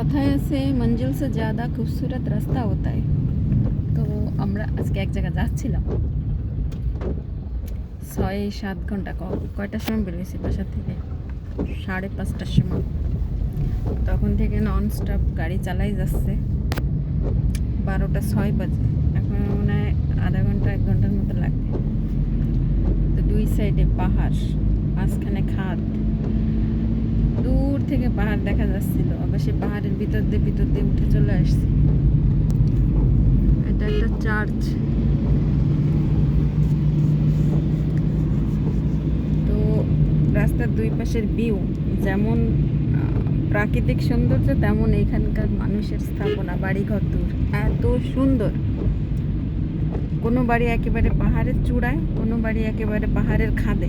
কথায় আছে মঞ্জিল সে ज़्यादा खूबसूरत রাস্তা होता है। তো আমরা আজকে এক জায়গায় যাচ্ছিলাম 6-7 ঘন্টা কয়টার সময় বেরিয়েছি বাসা থেকে 5:30টার সময়। তখন থেকে নন স্টপ গাড়ি চালাই যাচ্ছে 12:06 বাজে। এখন মনে হয় আধা ঘন্টা 1 ঘন্টার মতো লাগবে। তো দুই সাইডে পাহাড়, মাঝখানে খাদ, দূর থেকে পাহাড় দেখা যাচ্ছিল। আবার সে পাহাড়ের ভিতর দিয়ে উঠে চলে আসছি। এটা একটা চার্চ। তো রাস্তার দুই পাশের ভিউ যেমন প্রাকৃতিক সৌন্দর্য, তেমন এখানকার মানুষের স্থাপনা, বাড়িঘর দূর এত সুন্দর। কোনো বাড়ি একেবারে পাহাড়ের চূড়ায়, কোনো বাড়ি একেবারে পাহাড়ের খাদে,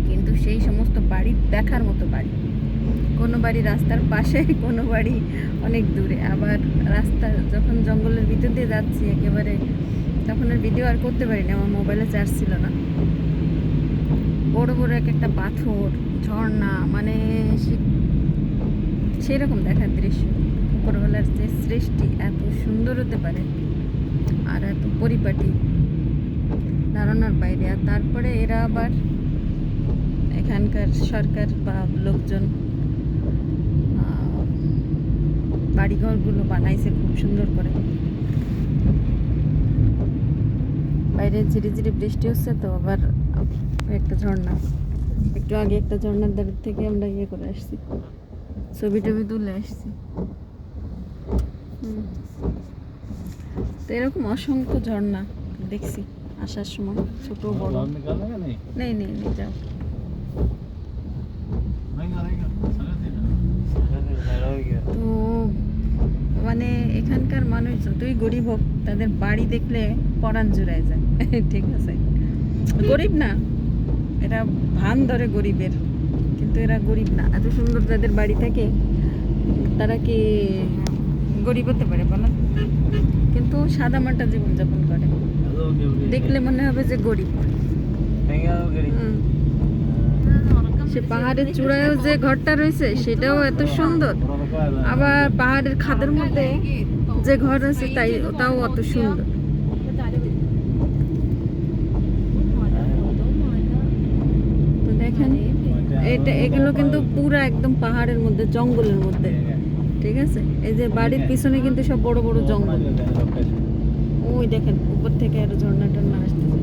কিন্তু সেই সমস্ত বাড়ি দেখার মতো বাড়ি। কোনো বাড়ি রাস্তার পাশে, কোনো বাড়ি অনেক দূরে। আবার রাস্তা যখন জঙ্গলের ভিতর দিয়ে যাচ্ছি একেবারে, তখন আর ভিডিও আর করতে পারি না, আমার মোবাইলে চার্জ ছিল না। বড় বড় একটা পাথর, ঝর্ণা, মানে সেরকম দেখার দৃশ্য। উপরবেলার যে সৃষ্টি এত সুন্দর হতে পারে আর এত পরিপাটি, ধারণার বাইরে। আর তারপরে এরা আবার এখানকার সরকার বা লোকজন বাড়িঘরগুলো বানাইছে খুব সুন্দর করে। বাইরে ঝিরি ঝিরি বৃষ্টি হচ্ছে, তো আবার একটা ঝর্ণা, একটু আগে একটা ঝর্ণার ধার থেকে আমরা ইয়ে করে আসছি, ছবি টবি তুলে আসছি। তো এরকম অসংখ্য ঝর্ণা দেখছি আসার সময়, ছোট বড়। নেই নেই নেই, যাও। তো মানে এখানকার মানুষ যতই গরিব হোক, তাদের বাড়ি দেখলে পরাণ জুড়ায় যায়। ঠিক আছে, গরিব না, এরা ভান ধরে গরিবের, কিন্তু এরা গরিব না। এত সুন্দর তাদের বাড়ি থাকে, তারা কি গরিব হতে পারে বলো? কিন্তু সাদামাটা জীবনযাপন করে, দেখলে মনে হবে যে গরিব। সে পাহাড়ের চূড়ায়ও যে ঘরটা রয়েছে সেটাও এত সুন্দর, আবার পাহাড়ের খাদের মধ্যে যে ঘর আছে তাও অত সুন্দর। তো দেখেন, এগুলো কিন্তু পুরা একদম পাহাড়ের মধ্যে, জঙ্গলের মধ্যে। ঠিক আছে, এই যে বাড়ির পিছনে কিন্তু সব বড় বড় জঙ্গল। ওই দেখেন উপর থেকে আরো ঝর্ণা টর্ণা আসতেছে।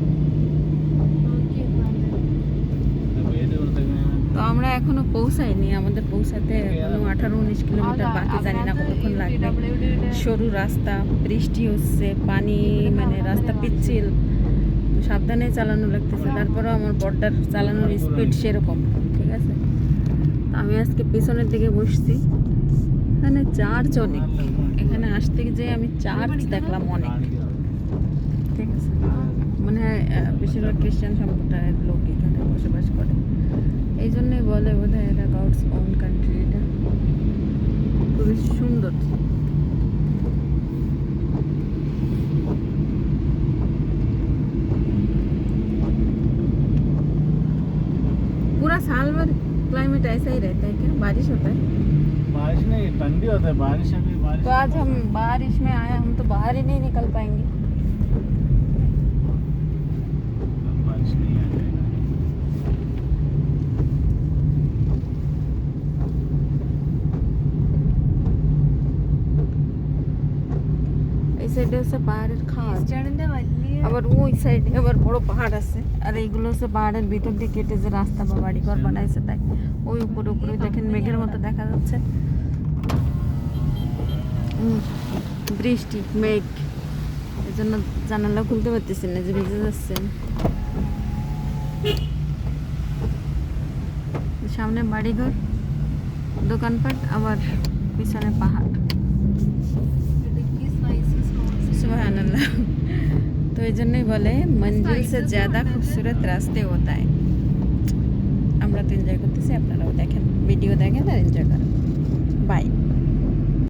তো আমরা এখনো পৌঁছাইনি, আমাদের পৌঁছাতে এখনো 18-19 কিলোমিটার বাকি। জানি না কতক্ষণ লাগবে। সরু রাস্তা, বৃষ্টি হচ্ছে, পানি, মানে রাস্তা পিচ্ছিল, সাবধানে চালানো লাগতেছে। তারপরেও আমার বর্ডার চালানোর স্পিড সেরকম। ঠিক আছে, আমি আজকে পিছনের দিকে বসছি। এখানে চার্চ অনেক, এখানে আসতে যে আমি চার্চ দেখলাম অনেক। ঠিক আছে, মানে বেশিরভাগ খ্রিস্টান সম্প্রদায়ের লোক এখানে বসবাস করে, এই জন্যই বলে বোধহয় এটা গডস ওন কান্ট্রি। এটা খুবই সুন্দর। पूरा साल भर क्लाइमेट ऐसा ही रहता है क्या? बारिश होता है? बारिश नहीं, ठंडी होता है। बारिश अभी बारिश तो आज हम बारिश में आए, हम तो बाहर ही नहीं निकल पाएंगे। बारिश नहीं आ जाएगा। এই সাইডে হচ্ছে পাহাড়ের খাদ, আবার ওই সাইডে আবার বড় পাহাড় আছে। আর এইগুলো হচ্ছে পাহাড়ের ভিতর দিয়ে কেটে যে রাস্তা বা বাড়িঘর বানাইছে, তাই ওই উপরে উপরে দেখেন মেঘের মতো দেখা যাচ্ছে। বৃষ্টি, মেঘ, এই জন্য জানালা খুলতে পারতেছি না, যে ভিজে যাচ্ছে। সামনে বাড়িঘর, দোকানপাট, আবার পিছনে পাহাড়। সুবহানাল্লাহ। তো এই জন্যই বলে মঞ্জিল সে ज़्यादा खूबसूरत রাস্তে होता है। আমরা তো এনজয় করতেছি, আপনারাও দেখেন, ভিডিও দেখেন আর এনজয় করেন। বাই।